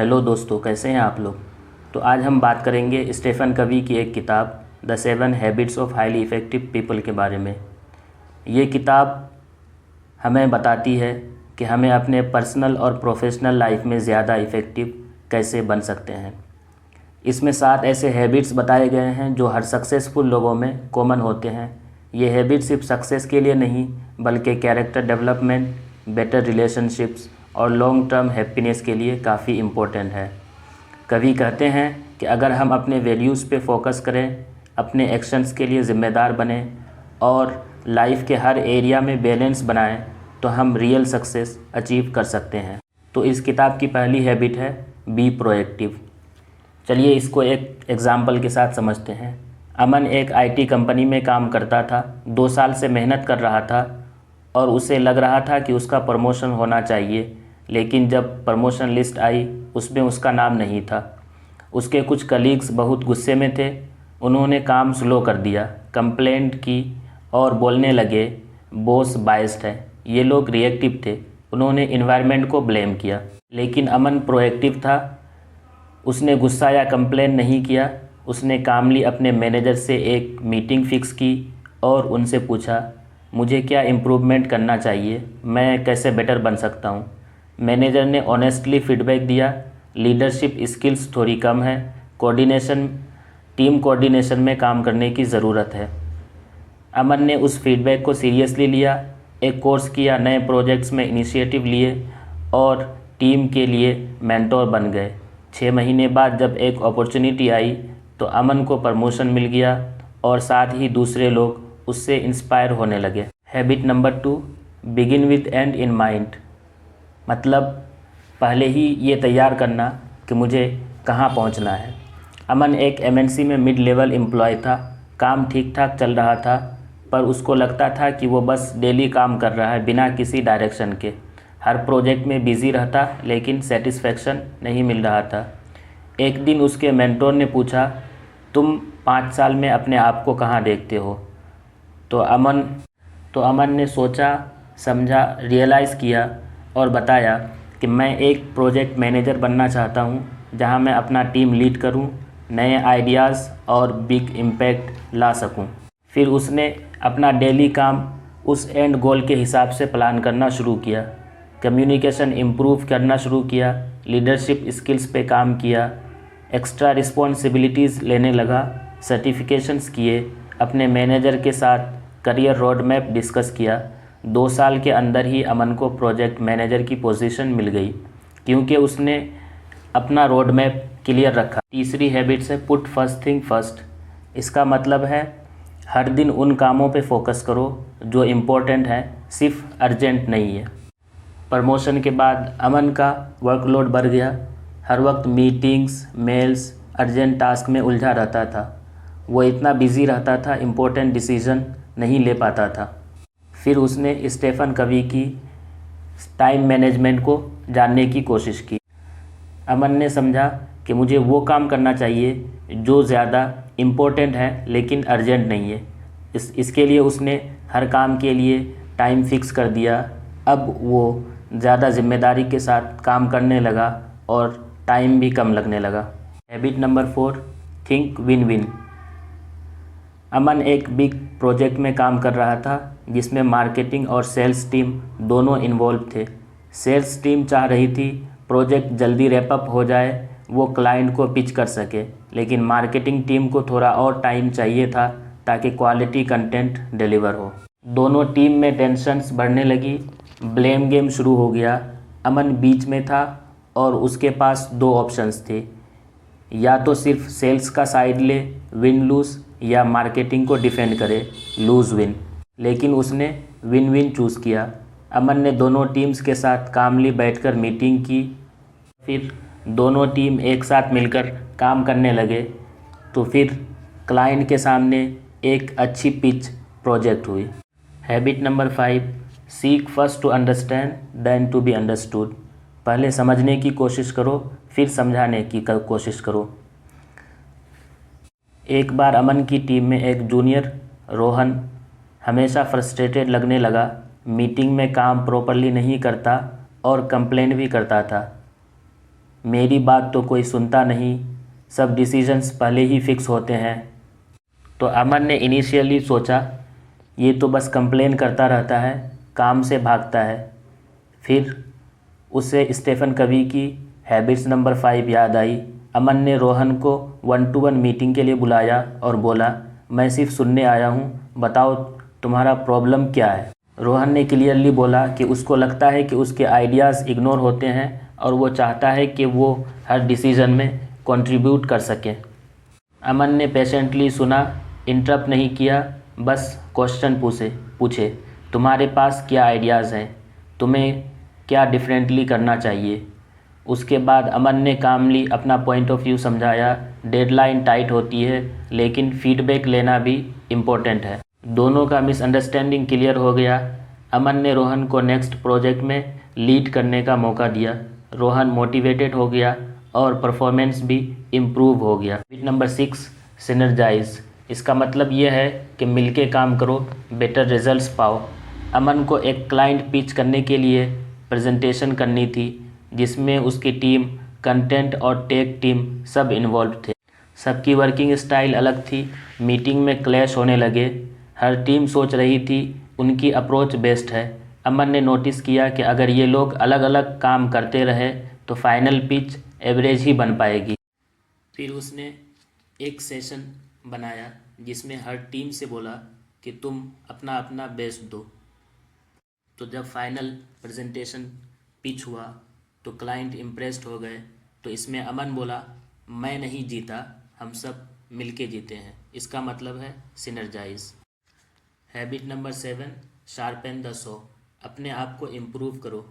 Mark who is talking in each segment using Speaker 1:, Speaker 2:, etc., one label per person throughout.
Speaker 1: Hello दोस्तों, कैसे हैं आप लोग। तो आज हम बात करेंगे स्टीफन कवी की एक किताब the 7 habits of highly effective people के बारे में। ये किताब हमें बताती है कि हमें अपने पर्सनल और प्रोफेशनल लाइफ में ज़्यादा इफ़ेक्टिव कैसे बन सकते हैं। इसमें 7 ऐसे हैबिट्स बताए गए हैं जो हर सक्सेसफुल लोगों में कॉमन होते हैं। ये हैबिट सिर्फ सक्सेस के लिए नहीं बल्कि कैरेक्टर डेवलपमेंट, बेटर रिलेशनशिप्स और लॉन्ग टर्म हैप्पीनेस के लिए काफ़ी इम्पोर्टेंट है। कवि कहते हैं कि अगर हम अपने वैल्यूज़ पे फोकस करें, अपने एक्शंस के लिए ज़िम्मेदार बने और लाइफ के हर एरिया में बैलेंस बनाएं, तो हम रियल सक्सेस अचीव कर सकते हैं। तो इस किताब की पहली हैबिट है बी प्रोएक्टिव। चलिए इसको एक एग्ज़ाम्पल के साथ समझते हैं। अमन एक आईटी कंपनी में काम करता था। 2 साल से मेहनत कर रहा था और उसे लग रहा था कि उसका प्रमोशन होना चाहिए, लेकिन जब प्रमोशन लिस्ट आई उसमें उसका नाम नहीं था। उसके कुछ कलीग्स बहुत गुस्से में थे। उन्होंने काम स्लो कर दिया, कंप्लेंट की और बोलने लगे बॉस बायस्ड है। ये लोग रिएक्टिव थे, उन्होंने इन्वायरमेंट को ब्लेम किया। लेकिन अमन प्रोएक्टिव था। उसने गुस्सा या कंप्लेन नहीं किया। उसने कामली अपने मैनेजर से एक मीटिंग फ़िक्स की और उनसे पूछा, मुझे क्या इम्प्रूवमेंट करना चाहिए, मैं कैसे बेटर बन सकता हूँ। मैनेजर ने ऑनेस्टली फीडबैक दिया, लीडरशिप स्किल्स थोड़ी कम है, टीम कोऑर्डिनेशन में काम करने की ज़रूरत है। अमन ने उस फीडबैक को सीरियसली लिया, एक कोर्स किया, नए प्रोजेक्ट्स में इनिशिएटिव लिए और टीम के लिए मेंटोर बन गए। 6 महीने बाद जब एक अपॉर्चुनिटी आई तो अमन को प्रमोशन मिल गया और साथ ही दूसरे लोग उससे इंस्पायर होने लगे। Habit number 2, begin with and in mind. मतलब पहले ही ये तैयार करना कि मुझे कहाँ पहुँचना है। अमन एक एमएनसी में मिड लेवल एम्प्लॉय था। काम ठीक ठाक चल रहा था, पर उसको लगता था कि वो बस डेली काम कर रहा है बिना किसी डायरेक्शन के। हर प्रोजेक्ट में बिज़ी रहता लेकिन सेटिस्फेक्शन नहीं मिल रहा था। एक दिन उसके मेंटोर ने पूछा, तुम 5 साल में अपने आप को कहाँ देखते हो। तो अमन ने सोचा, समझा, रियलाइज़ किया और बताया कि मैं एक प्रोजेक्ट मैनेजर बनना चाहता हूँ जहाँ मैं अपना टीम लीड करूँ, नए आइडियाज़ और बिग इम्पैक्ट ला सकूँ। फिर उसने अपना डेली काम उस एंड गोल के हिसाब से प्लान करना शुरू किया। कम्युनिकेशन इम्प्रूव करना शुरू किया, लीडरशिप स्किल्स पे काम किया, एक्स्ट्रा रिस्पॉन्सिबिलिटीज़ लेने लगा, सर्टिफिकेशंस किए, अपने मैनेजर के साथ करियर रोड मैप डिस्कस किया। 2 साल के अंदर ही अमन को प्रोजेक्ट मैनेजर की पोजीशन मिल गई, क्योंकि उसने अपना रोड मैप क्लियर रखा। तीसरी हैबिट्स है पुट फर्स्ट थिंग फर्स्ट। इसका मतलब है हर दिन उन कामों पे फोकस करो जो इम्पोर्टेंट है, सिर्फ अर्जेंट नहीं है। प्रमोशन के बाद अमन का वर्कलोड बढ़ गया। हर वक्त मीटिंग्स, मेल्स, अर्जेंट टास्क में उलझा रहता था। वो इतना बिज़ी रहता था, इम्पोर्टेंट डिसीजन नहीं ले पाता था। फिर उसने स्टीफन कवी की टाइम मैनेजमेंट को जानने की कोशिश की। अमन ने समझा कि मुझे वो काम करना चाहिए जो ज़्यादा इम्पोर्टेंट है लेकिन अर्जेंट नहीं है। इसके लिए उसने हर काम के लिए टाइम फिक्स कर दिया। अब वो ज़्यादा जिम्मेदारी के साथ काम करने लगा और टाइम भी कम लगने लगा। Habit number 4, think win win. Aman एक बिग प्रोजेक्ट में काम कर रहा था जिसमें मार्केटिंग और सेल्स टीम दोनों इन्वॉल्व थे। सेल्स टीम चाह रही थी प्रोजेक्ट जल्दी रैप अप हो जाए, वो क्लाइंट को पिच कर सके, लेकिन मार्केटिंग टीम को थोड़ा और टाइम चाहिए था ताकि क्वालिटी कंटेंट डिलीवर हो। दोनों टीम में टेंशन्स बढ़ने लगी, ब्लेम गेम शुरू हो गया। अमन बीच में था और उसके पास 2 ऑप्शंस थे, या तो सिर्फ सेल्स का साइड ले, विन लूज़, या मार्केटिंग को डिफेंड करे, लूज़ विन। लेकिन उसने विन विन चूज़ किया। अमन ने दोनों टीम्स के साथ कामली बैठकर मीटिंग की। फिर दोनों टीम एक साथ मिलकर काम करने लगे तो फिर क्लाइंट के सामने एक अच्छी पिच प्रोजेक्ट हुई। Habit number 5, seek first to understand then to be understood. पहले समझने की कोशिश करो, फिर समझाने की कोशिश करो। एक बार अमन की टीम में एक जूनियर, रोहन, हमेशा फ्रस्ट्रेटेड लगने लगा। मीटिंग में काम प्रॉपरली नहीं करता और कंप्लेंट भी करता था। मेरी बात तो कोई सुनता नहीं, सब डिसीजंस पहले ही फिक्स होते हैं। तो अमन ने इनिशियली सोचा ये तो बस कंप्लेन करता रहता है, काम से भागता है। फिर उसे स्टीफन कवी की हैबिट्स नंबर 5 याद आई। अमन ने रोहन को 1-to-1 मीटिंग के लिए बुलाया और बोला, मैं सिर्फ सुनने आया हूँ, बताओ तुम्हारा प्रॉब्लम क्या है। रोहन ने क्लियरली बोला कि उसको लगता है कि उसके आइडियाज़ इग्नोर होते हैं और वो चाहता है कि वो हर डिसीज़न में कंट्रीब्यूट कर सके। अमन ने पेशेंटली सुना, इंटरप्ट नहीं किया, बस क्वेश्चन पूछे तुम्हारे पास क्या आइडियाज़ हैं, तुम्हें क्या डिफरेंटली करना चाहिए। उसके बाद अमन ने कामली अपना पॉइंट ऑफ व्यू समझाया। डेडलाइन टाइट होती है लेकिन फीडबैक लेना भी इम्पोर्टेंट है। दोनों का मिसअंडरस्टैंडिंग क्लियर हो गया। अमन ने रोहन को नेक्स्ट प्रोजेक्ट में लीड करने का मौका दिया। रोहन मोटिवेटेड हो गया और परफॉर्मेंस भी इम्प्रूव हो गया। Habit number 6, synergise. इसका मतलब ये है कि मिलके काम करो, बेटर रिजल्ट्स पाओ। अमन को एक क्लाइंट पिच करने के लिए प्रेजेंटेशन करनी थी जिसमें उसकी टीम, कंटेंट और टेक टीम सब इन्वॉल्व थे। सबकी वर्किंग स्टाइल अलग थी, मीटिंग में क्लैश होने लगे। हर टीम सोच रही थी उनकी अप्रोच बेस्ट है। अमन ने नोटिस किया कि अगर ये लोग अलग अलग काम करते रहे तो फाइनल पिच एवरेज ही बन पाएगी। फिर उसने एक सेशन बनाया जिसमें हर टीम से बोला कि तुम अपना अपना बेस्ट दो। तो जब फाइनल प्रेजेंटेशन पिच हुआ तो क्लाइंट इम्प्रेस्ड हो गए। तो इसमें अमन बोला, मैं नहीं जीता, हम सब मिलके जीते हैं। इसका मतलब है synergise. Habit number 7, sharpen the saw. अपने आप को इम्प्रूव करो।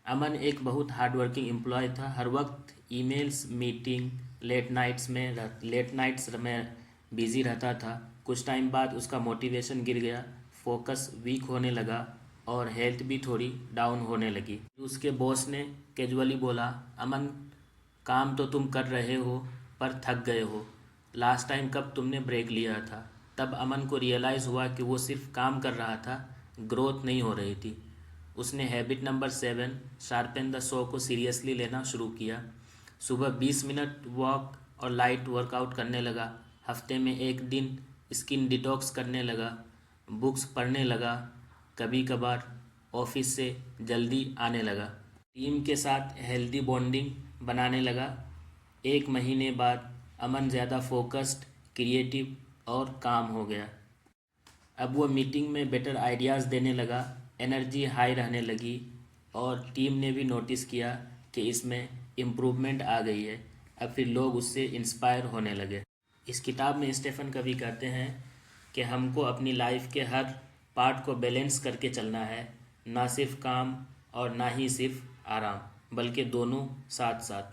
Speaker 1: अमन एक बहुत हार्ड वर्किंग एम्प्लॉय था। हर वक्त ईमेल्स, मीटिंग, लेट नाइट्स में बिजी रहता था। कुछ टाइम बाद उसका मोटिवेशन गिर गया, फोकस वीक होने लगा और हेल्थ भी थोड़ी डाउन होने लगी। उसके बॉस ने कैजुअली बोला, अमन काम तो तुम कर रहे हो पर थक गए हो, लास्ट टाइम कब तुमने ब्रेक लिया था। तब अमन को रियलाइज़ हुआ कि वो सिर्फ काम कर रहा था, ग्रोथ नहीं हो रही थी। उसने habit number 7, sharpen the saw को सीरियसली लेना शुरू किया। सुबह 20 मिनट वॉक और लाइट वर्कआउट करने लगा। हफ्ते में एक दिन स्किन डिटॉक्स करने लगा। बुक्स पढ़ने लगा। कभी कभार ऑफिस से जल्दी आने लगा। टीम के साथ हेल्दी बॉन्डिंग बनाने लगा। 1 महीने बाद अमन ज़्यादा फोकस्ड, क्रिएटिव और काम हो गया। अब वो मीटिंग में बेटर आइडियाज़ देने लगा, एनर्जी हाई रहने लगी और टीम ने भी नोटिस किया कि इसमें इम्प्रूवमेंट आ गई है। अब फिर लोग उससे इंस्पायर होने लगे। इस किताब में स्टीफन कवी कहते हैं कि हमको अपनी लाइफ के हर पार्ट को बैलेंस करके चलना है, ना सिर्फ काम और ना ही सिर्फ आराम, बल्कि दोनों साथ साथ।